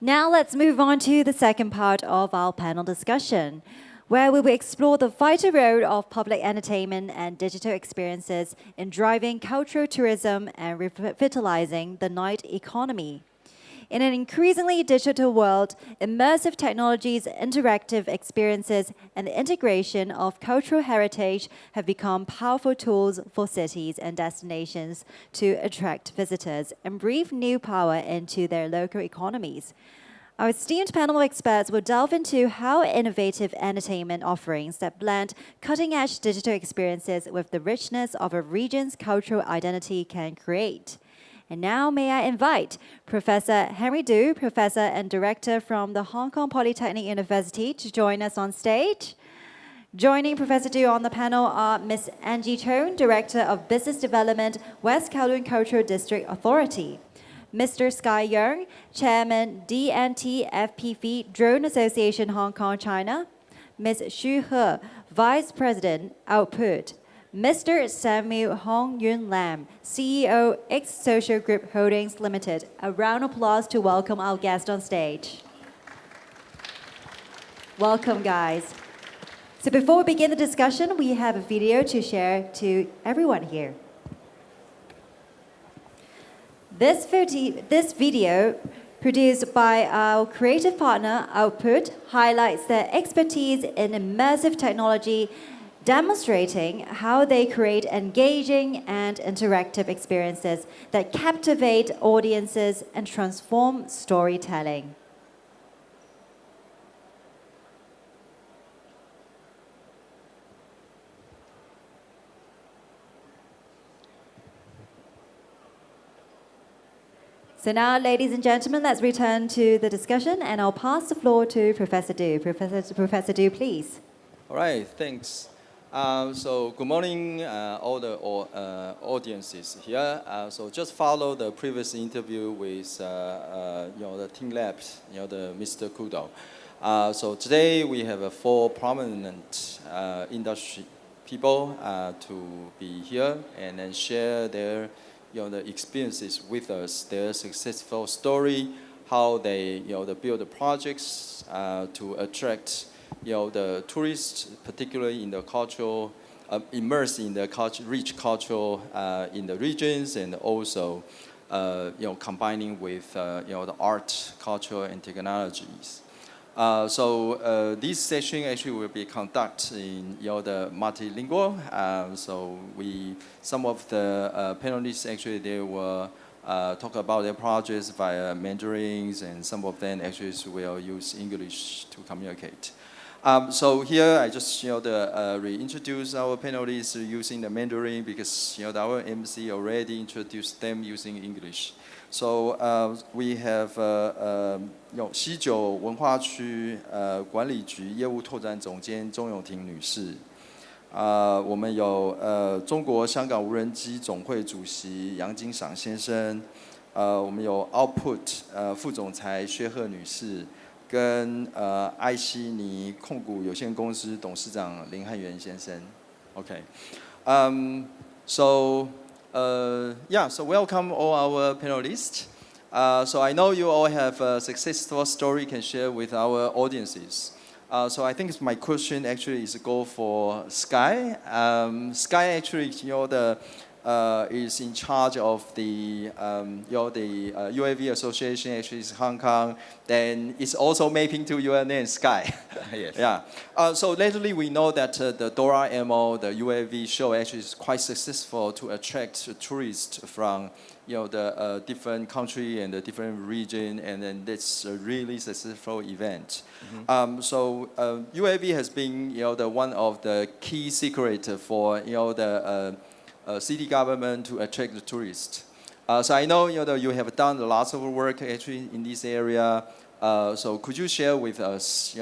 Now let's move on to the second part of our panel discussion, where we will explore the vital role of public entertainment and digital experiences in driving cultural tourism and revitalizing the night economy. In an increasingly digital world, immersive technologies, interactive experiences, and the integration of cultural heritage have become powerful tools for cities and destinations to attract visitors and breathe new power into their local economies. Our esteemed panel of experts will delve into how innovative entertainment offerings that blend cutting-edge digital experiences with the richness of a region's cultural identity can create. And now may I invite Professor Henry Du, Professor and Director from the Hong Kong Polytechnic University, to join us on stage. Joining Professor Du on the panel are Ms. Angie Chung, Director of Business Development, West Kowloon Cultural District Authority. Mr. Sky Yeung, Chairman DNT FPV Drone Association Hong Kong, China. Ms. Xu He, Vice President, Output. Mr. Samuel Hong Yuen Lam, CEO, X Social Group Holdings Limited. A round of applause to welcome our guest on stage. Welcome, guys. So before we begin the discussion, we have a video to share to everyone here. This video, produced by our creative partner, Output, highlights their expertise in immersive technology, demonstrating how they create engaging and interactive experiences that captivate audiences and transform storytelling. So now, ladies and gentlemen, let's return to the discussion, and I'll pass the floor to Professor Du. Professor Du, please. All right, thanks. So good morning, all the audiences here. So just follow the previous interview with the Team Labs, the Mr. Kudo. So today we have 4 prominent industry people to be here and then share their the experiences with us, their successful story, how they they build the projects to attract the tourists, particularly in the cultural, immersed in the rich culture in the regions, and also combining with the art, culture, and technologies. So this session actually will be conducted in the multilingual. So some of the panelists actually they will talk about their projects via Mandarins, and some of them actually will use English to communicate. So here I just reintroduce our panelists using the Mandarin because our MC already introduced them using English. So we have 西九文化区管理局业务拓展总监钟永婷女士，我们有中国香港无人机总会主席杨景赏先生，我们有 Output 副总裁薛贺女士。跟艾希妮控股有限公司董事长林汉源先生 ，OK， so welcome all our panelists. So I know you all have a successful story you can share with our audiences. So I think my question actually is go for Sky. Sky actually is in charge of the UAV Association, actually is Hong Kong, then it's also mapping to your name, Sky. Yes. Yeah. So lately we know that the Doraemon, the UAV show actually is quite successful to attract tourists from the different country and the different region, and then that's a really successful event. Mm-hmm. So UAV has been the one of the key secret for the city government to attract the tourists. So I know you have done lots of work actually in this area. So could you share with us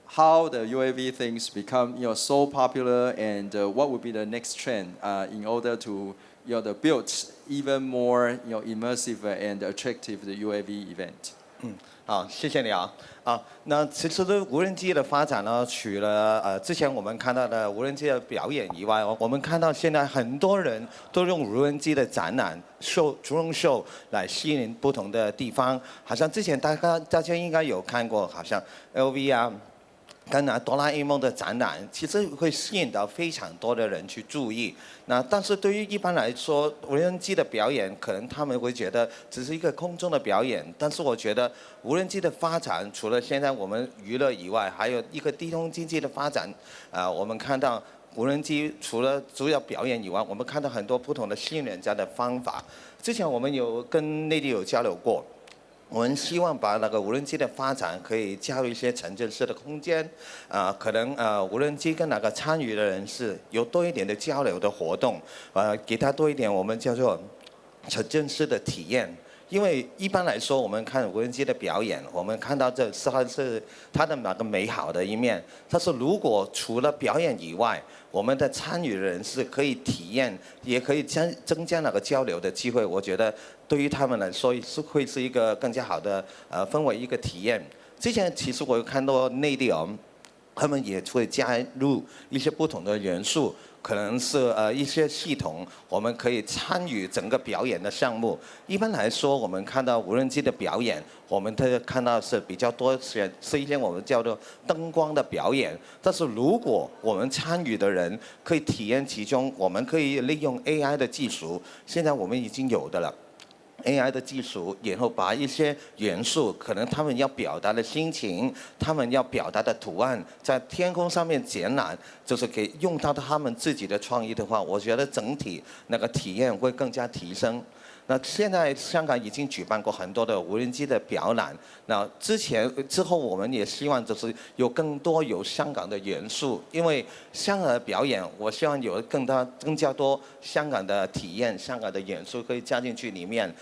how the UAV things become so popular, and what would be the next trend in order to build even more immersive and attractive the UAV event? 谢谢你啊。那其实无人机的发展呢，除了之前我们看到的无人机的表演以外，我们看到现在很多人都用无人机的展览、逐龙秀来吸引不同的地方。好像之前大家应该有看过，好像 LV 啊。跟哆啦 A 梦的展览，其实会吸引到非常多的人去注意。但是对于一般来说，无人机的表演，可能他们会觉得只是一个空中的表演。但是我觉得无人机的发展，除了现在我们娱乐以外，还有一个低通经济的发展。我们看到无人机除了主要表演以外，我们看到很多不同的吸引人家的方法。之前我们有跟内地有交流过。我们希望把那个无人机的发展可以加入一些沉浸式的空间，可能无人机跟那个参与的人士有多一点的交流的活动，给他多一点我们叫做沉浸式的体验。因为一般来说，我们看无人机的表演，我们看到这是它的那个美好的一面。但是如果除了表演以外，我们的参与人士可以体验，也可以增加那个交流的机会，我觉得对于他们来说会是一个更加好的氛围一个体验。之前其实我有看到内地他们也会加入一些不同的元素。可能是一些系统，我们可以参与整个表演的项目。一般来说，我们看到无人机的表演，我们看到是比较多是一些我们叫做灯光的表演。但是如果我们参与的人可以体验其中，我们可以利用 AI 的技术，现在我们已经有的了。AI 的技术，然后把一些元素，可能他们要表达的心情，他们要表达的图案，在天空上面展览，就是给用到他们自己的创意的话，我觉得整体那个体验会更加提升。那现在香港已经举办过很多的无人机的表览，那之后我们也希望就是有更多有香港的元素，因为香港的表演，我希望有更加多香港的体验、香港的元素可以加进去里面。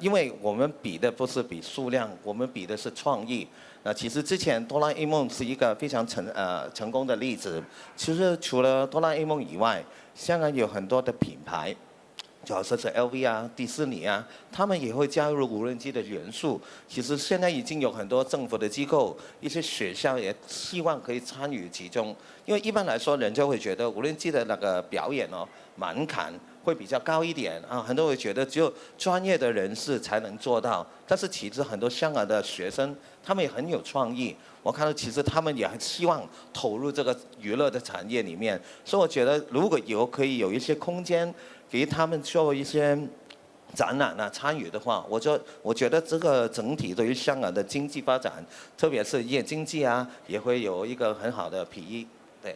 因为我们比的不是比数量，我们比的是创意。其实之前哆啦 A 梦是一个非常成功的例子。其实除了哆啦 A 梦以外，香港有很多的品牌。就好像是 LV 啊、迪士尼啊，他们也会加入无人机的元素。其实现在已经有很多政府的机构、一些学校也希望可以参与其中。因为一般来说，人就会觉得无人机的那个表演门槛会比较高一点啊，很多人会觉得只有专业的人士才能做到。但是其实很多香港的学生，他们也很有创意。我看到其实他们也很希望投入这个娱乐的产业里面，所以我觉得如果可以有一些空间。给他们做一些展览参与的话，我觉得这个整体对于香港的经济发展，特别是夜经济也会有一个很好的裨益。对。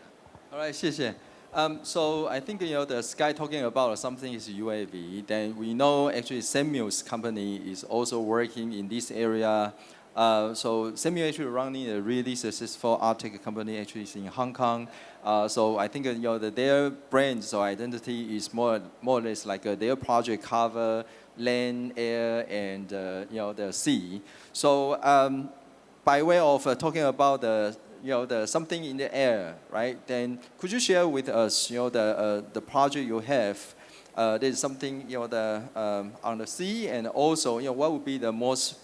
All right， 谢谢。So I think the Sky talking about something is UAV. Then we know actually Samuel's company is also working in this area. So Samuel actually running a really successful art tech company actually is in Hong Kong. So I think their brand or identity is more or less like their project cover land, air, and the sea. So by way of talking about the something in the air, right? Then could you share with us the project you have? There's something on the sea, and also what would be the most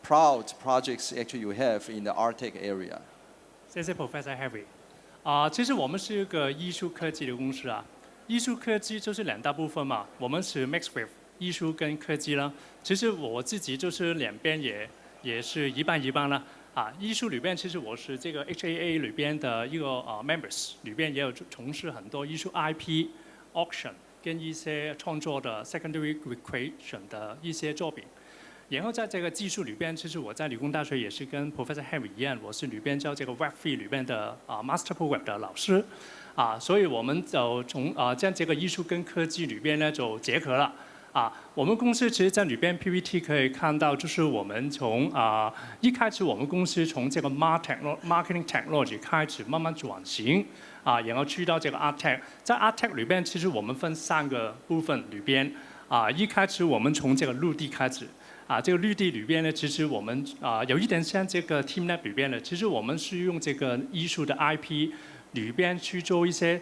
proud projects actually you have in the art tech area? 谢谢 Professor Harry。其实我们是一个艺术科技的公司艺术科技就是两大部分嘛，我们是 mix with 艺术跟科技啦。其实我自己就是两边也是一半一半啦。艺术里边其实我是这个 HAA 里边的一个members， 里边也有从事很多艺术 IP、auction 跟一些创作的 secondary recreation 的一些作品。然后在这个技术里边，其实我在理工大学也是跟 Professor Harry 一样，我是里边教这个 Web3 里边的Master Program 的老师，所以我们就从将这个艺术跟科技里边呢就结合了。我们公司其实在里边 PPT 可以看到，就是我们从一开始我们公司从这个 marketing technology 开始慢慢转型，然后去到这个 art tech， 在 art tech 里边，其实我们分3个部分里边，一开始我们从这个陆地开始。这个绿地里边呢，其实我们有一点像这个 TeamLab 里边的，其实我们是用这个艺术的 IP 里边去做一些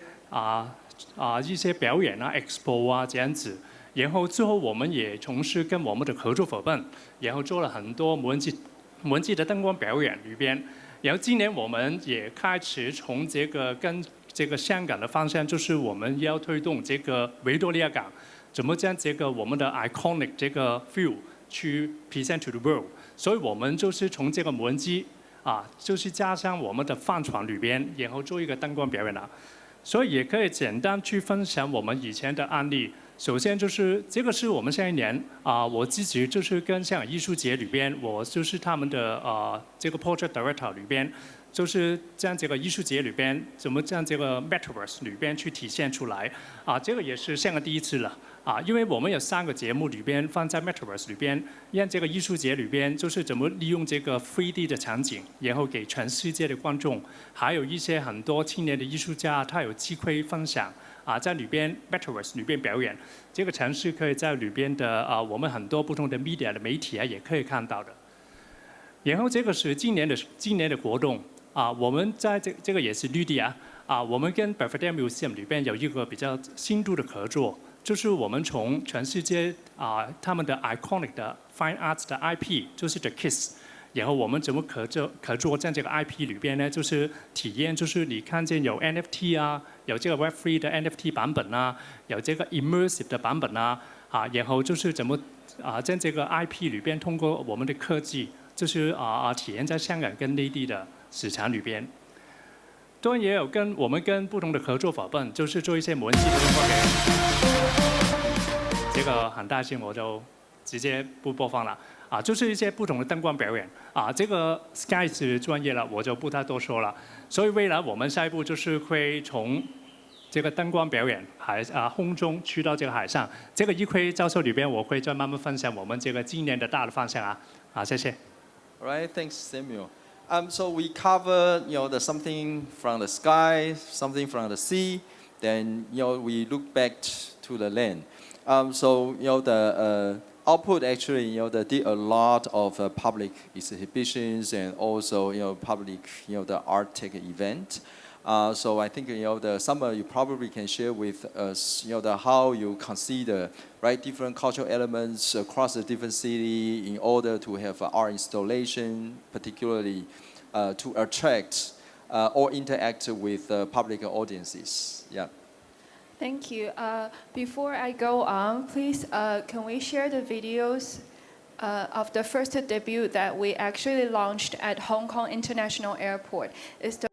一些表演expo 这样子，然后之后我们也从事跟我们的合作伙伴，然后做了很多无人机的灯光表演里边。然后今年我们也开始从这个跟这个香港的方向，就是我们要推动这个维多利亚港，怎么将这个我们的 iconic 这个 feel 去 present to the world。所以我们就是从这个无人机就是加上我们的帆船里边，然后做一个灯光表演啦。所以也可以简单去分享我们以前的案例。首先就是这个是我们上一年我自己就是跟香港艺术节里边，我就是他们的这个 project director 里边，就是将这个艺术节里边怎么将这个 metaverse 里边去体现出来这个也是香港第一次了因为我们有3个节目里边放在 metaverse 里边，让这个艺术节里边就是怎么利用这个 3D 的场景，然后给全世界的观众，还有一些很多青年的艺术家，他有机会分享在里边 metaverse 里边表演。这个城市可以在里边的我们很多不同的 media 的媒体也可以看到的。然后这个是今年的活动我们在这个也是绿地我们跟 Prof Museum 里边有一个比较深度的合作，就是我们从全世界他们的 iconic 的 fine arts 的 IP， 就是 The Kiss， 然后我们怎么合作在这个 IP 里边呢？就是体验，就是你看见有 NFT 有这个 Web3 的 NFT 版本有这个 immersive 的版本然后就是怎么在这个 IP 里边通过我们的科技，就是体验在香港跟内地的市场里边。当然也有我们跟不同的合作伙伴，就是做一些无人机的灯光表演。这个很大声，我就直接不播放了就是一些不同的灯光表演这个 Sky 是专业了，我就不太多说了。所以未来我们下一步就是会从这个灯光表演空中去到这个海上。这个一会教授里边我会再慢慢分享我们这个今年的大的方向谢谢。All right, thanks, Samuel. So we cover, something from the sky, something from the sea. Then, we look back to the land. So, the output actually, they did a lot of public exhibitions and also, public, the art tech event. So I think, the summer you probably can share with us, how you consider, right, different cultural elements across the different city in order to have art installation, particularly to attract or interact with public audiences. Yeah. Thank you. Before I go on, please, can we share the videos of the first debut that we actually launched at Hong Kong International Airport? It's the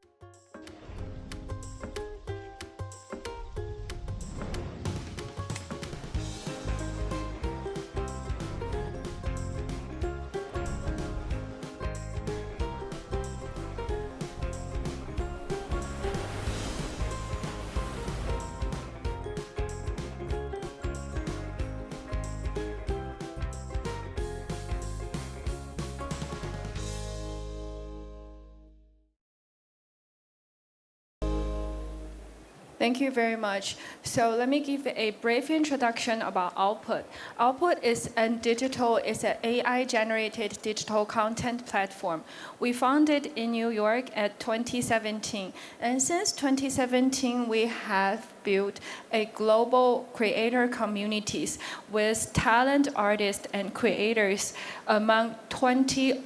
Thank you very much. So let me give a brief introduction about Output. Output is an AI-generated digital content platform. We founded in New York at 2017. And since 2017, we have built a global creator communities with talent artists and creators among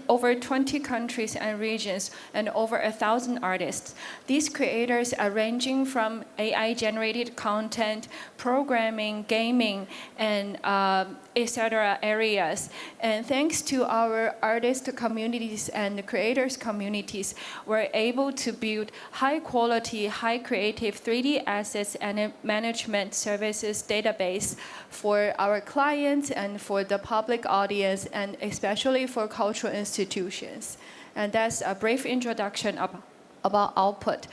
over 20 countries and regions and over 1,000 artists. These creators are ranging from AI-generated content, programming, gaming, and etc. areas. And thanks to our artist communities and creators communities, we're able to build high-quality, high-creative 3D assets and management services database for our clients and for the public audience, and especially for cultural institutions. And that's a brief introduction about Output.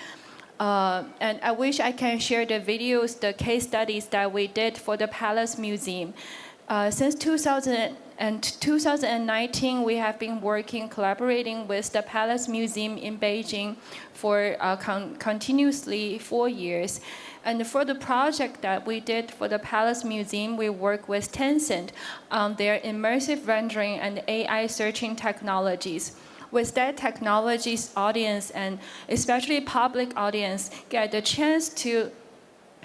And I wish I can share the videos, the case studies that we did for the Palace Museum. Since 2019, we have been collaborating with the Palace Museum in Beijing for continuously 4 years. And for the project that we did for the Palace Museum, we work with Tencent on their immersive rendering and AI searching technologies. With that technology's audience, and especially public audience, get the chance to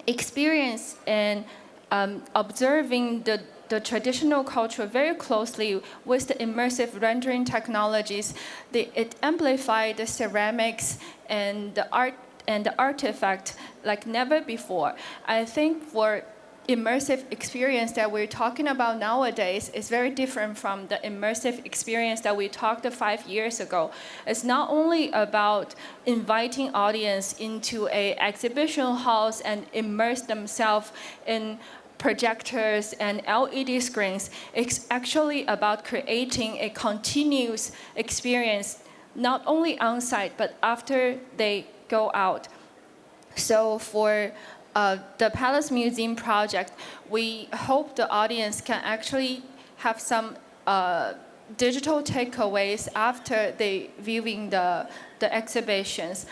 experience and observing the traditional culture very closely with the immersive rendering technologies. It amplified the ceramics and the art and the artifact like never before. I think for immersive experience that we're talking about nowadays is very different from the immersive experience that we talked 5 years ago. It's not only about inviting audience into a exhibition halls and immerse themselves in projectors and LED screens. It's actually about creating a continuous experience, not only on site, but after they go out. So for the Palace Museum project, we hope the audience can actually have some digital takeaways after they viewing the exhibitions.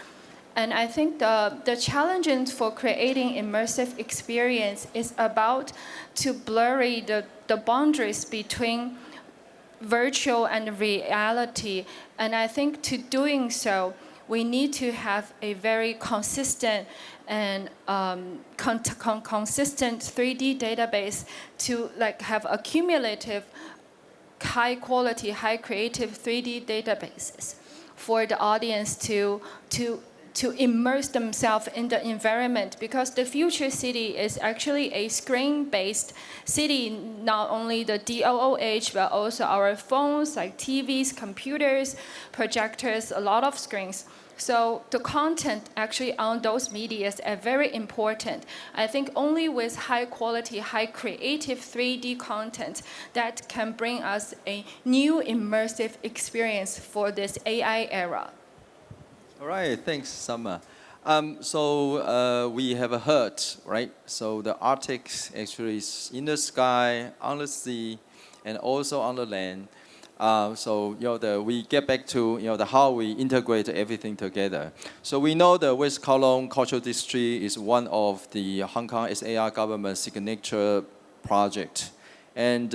And I think the challenges for creating immersive experience is about to blurry the boundaries between virtual and reality. And I think to doing so, we need to have a very consistent and consistent 3D database to like have a cumulative, high quality, high creative 3D databases for the audience to immerse themselves in the environment, because the future city is actually a screen-based city, not only the DOOH, but also our phones, like TVs, computers, projectors, a lot of screens. So the content actually on those media are very important. I think only with high quality, high creative 3D content that can bring us a new immersive experience for this AI era. All right, thanks, Summer. So we have heard, right? So the Arctic actually is in the sky, on the sea, and also on the land. So we get back to how we integrate everything together. So we know the West Kowloon Cultural District is one of the Hong Kong SAR government signature project. And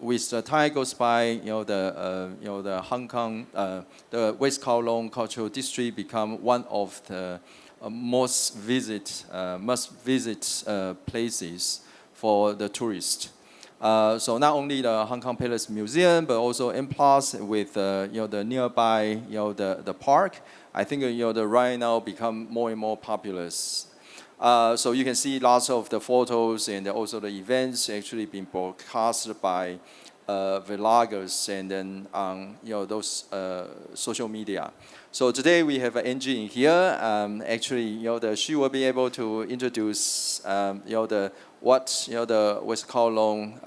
with the time goes by, the Hong Kong, the West Kowloon Cultural District become one of the must visit places for the tourists. So not only the Hong Kong Palace Museum, but also M+ with the nearby the park. I think the right now become more and more popular. So you can see lots of the photos and also the events actually being broadcast by vloggers and then on those social media. So today we have Angie in here. Actually, she will be able to introduce the West Kowloon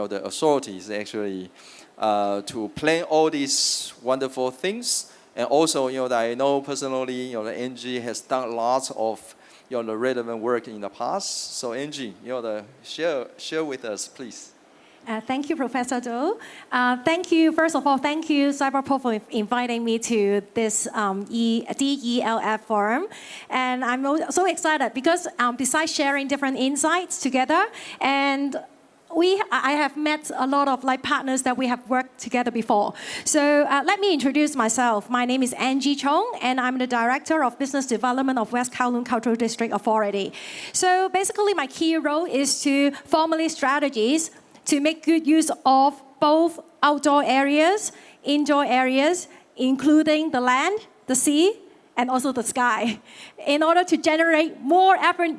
the authorities actually to plan all these wonderful things. And also I know personally Angie has done lots of the relevant work in the past. So Angie, share with us, please. Thank you, Professor Do. Thank you, first of all, thank you, CyberPro, for inviting me to this DELF forum. And I'm so excited because besides sharing different insights together, and I have met a lot of partners that we have worked together before. So let me introduce myself. My name is Angie Chung, and I'm the Director of Business Development of West Kowloon Cultural District Authority. So basically, my key role is to formulate strategies to make good use of both outdoor areas, indoor areas, including the land, the sea, and also the sky, in order to generate more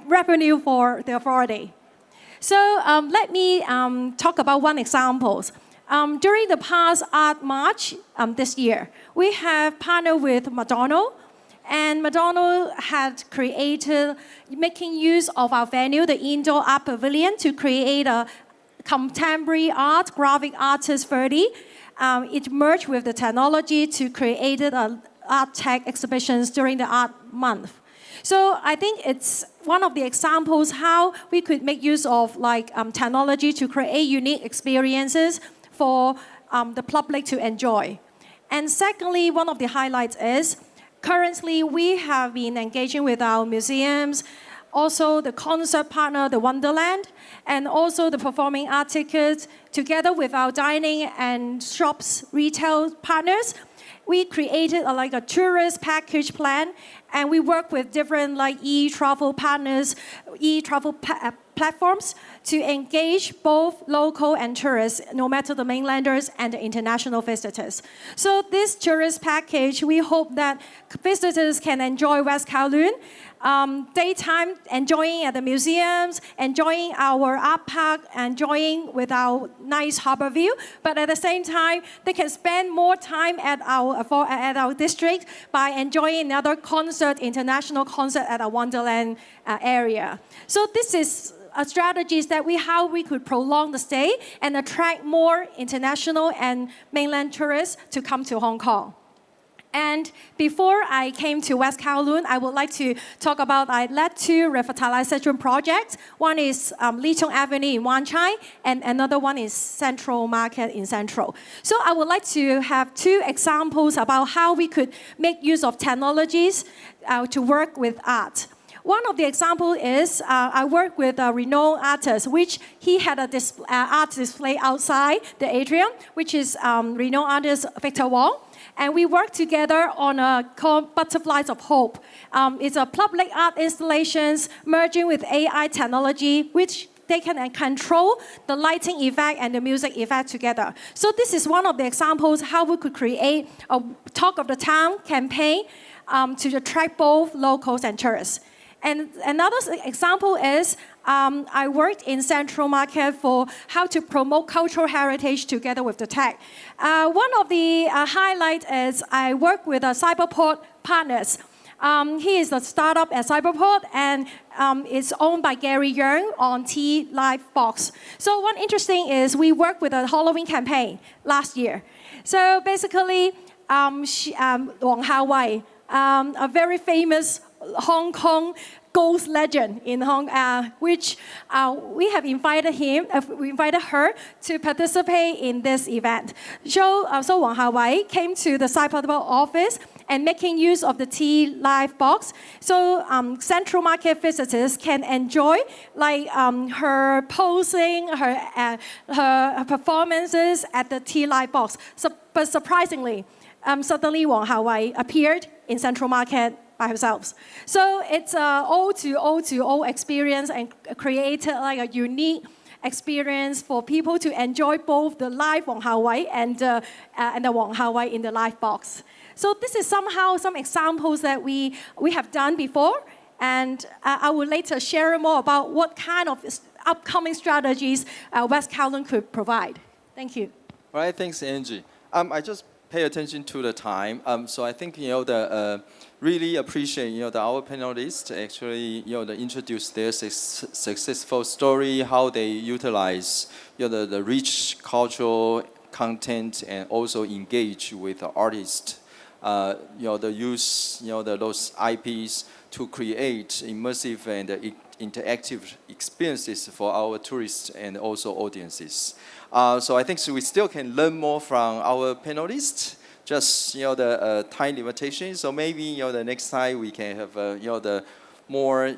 revenue for the authority. So let me talk about one example. During the past Art March this year, we have partnered with McDonald's, and McDonald's had created, making use of our venue, the Indoor Art Pavilion, to create a contemporary art, graphic artist 30. It merged with the technology to create art tech exhibitions during the Art Month. So I think it's one of the examples how we could make use of technology to create unique experiences for the public to enjoy. And secondly, one of the highlights is currently we have been engaging with our museums, also the concert partner, the Wonderland, and also the performing art tickets, together with our dining and shops retail partners. We created a tourist package plan, And we work with different like e-travel partners, e-travel platforms to engage both local and tourists, no matter the mainlanders and the international visitors. So this tourist package, we hope that visitors can enjoy West Kowloon, daytime enjoying at the museums, enjoying our art park, enjoying with our nice harbor view. But at the same time, they can spend more time at our district by enjoying another concert, international concert at our Wonderland area. So this is strategies that how we could prolong the stay and attract more international and mainland tourists to come to Hong Kong. And before I came to West Kowloon, I would like to talk about I led two revitalization projects. One is Lee Chung Avenue in Wan Chai, and another one is Central Market in Central. So I would like to have two examples about how we could make use of technologies to work with art. One of the examples is I worked with a renowned artist, which he had a art display outside the atrium, which is renowned artist Victor Wong. And we worked together on a called Butterflies of Hope. It's a public art installations merging with AI technology, which they can control the lighting effect and the music effect together. So this is one of the examples how we could create a Talk of the Town campaign to attract both locals and tourists. And another example is I worked in Central Market for how to promote cultural heritage together with the tech. One of the highlights is I work with Cyberport Partners. He is a startup at Cyberport and it's owned by Gary Yeung on T Live Box. So one interesting is we worked with a Halloween campaign last year. So basically, Wong Ha-wei, a very famous Hong Kong ghost legend in Hong Kong, which we have invited her to participate in this event. So Wong Ha-wei came to the Cyberport office and making use of the T Live Box. So Central Market visitors can enjoy like her posing, her performances at the T Live Box. But surprisingly, suddenly Wong Ha-wei appeared in Central Market by herself. So it's an O2O experience and created like a unique experience for people to enjoy both the live Wong Ha-wei and the Wong Ha-wei in the live box. So this is somehow some examples that we have done before, and I will later share more about what kind of upcoming strategies West Kowloon could provide. Thank you. All right, thanks, Angie. I just pay attention to the time. So I think really appreciate that our panelists actually they introduce their successful story, how they utilize the rich cultural content and also engage with the artists. The use those IPs to create immersive and interactive experiences for our tourists and also audiences. So I think we still can learn more from our panelists. Just the time limitation. So maybe the next time we can have the more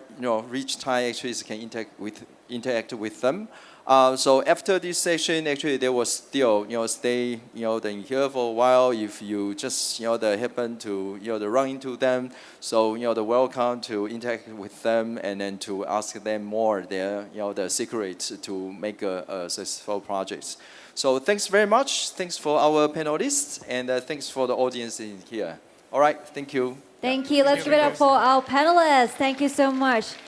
rich time actually can interact with them. So after this session, actually they will still stay in here for a while. If you just happen to run into them, so the welcome to interact with them and then to ask them more their the secrets to make a successful projects. So thanks very much. Thanks for our panelists and thanks for the audience in here. All right, thank you. Thank you. Let's give it up for our panelists. Thank you so much.